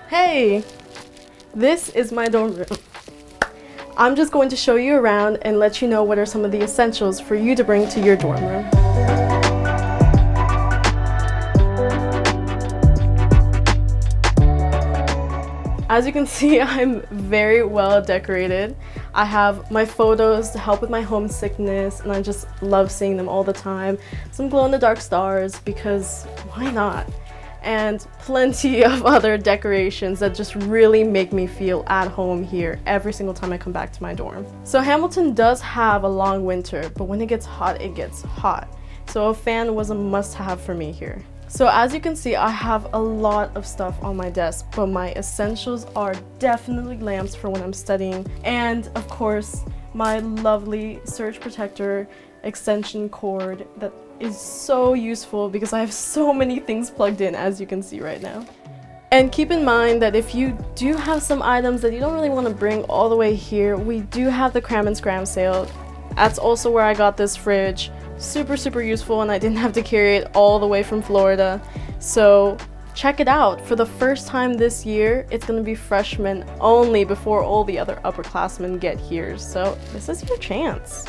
Hey, this is my dorm room. I'm just going to show you around and let you know what are some of the essentials for you to bring to your dorm room. As you can see, I'm very well decorated. I have my photos to help with my homesickness, and I just love seeing them all the time. Some glow-in-the-dark stars, because why not? And plenty of other decorations that just really make me feel at home here every single time I come back to my dorm. So Hamilton does have a long winter, but when it gets hot, it gets hot. So a fan was a must-have for me here. So as you can see, I have a lot of stuff on my desk, but my essentials are definitely lamps for when I'm studying, and of course my lovely surge protector extension cord that is so useful because I have so many things plugged in, as you can see right now. And keep in mind that if you do have some items that you don't really want to bring all the way here, we do have the Cram and Scram sale. That's also where I got this fridge. Super useful, and I didn't have to carry it all the way from Florida. So check it out. For the first time this year, it's going to be freshmen only before all the other upperclassmen get here. So this is your chance.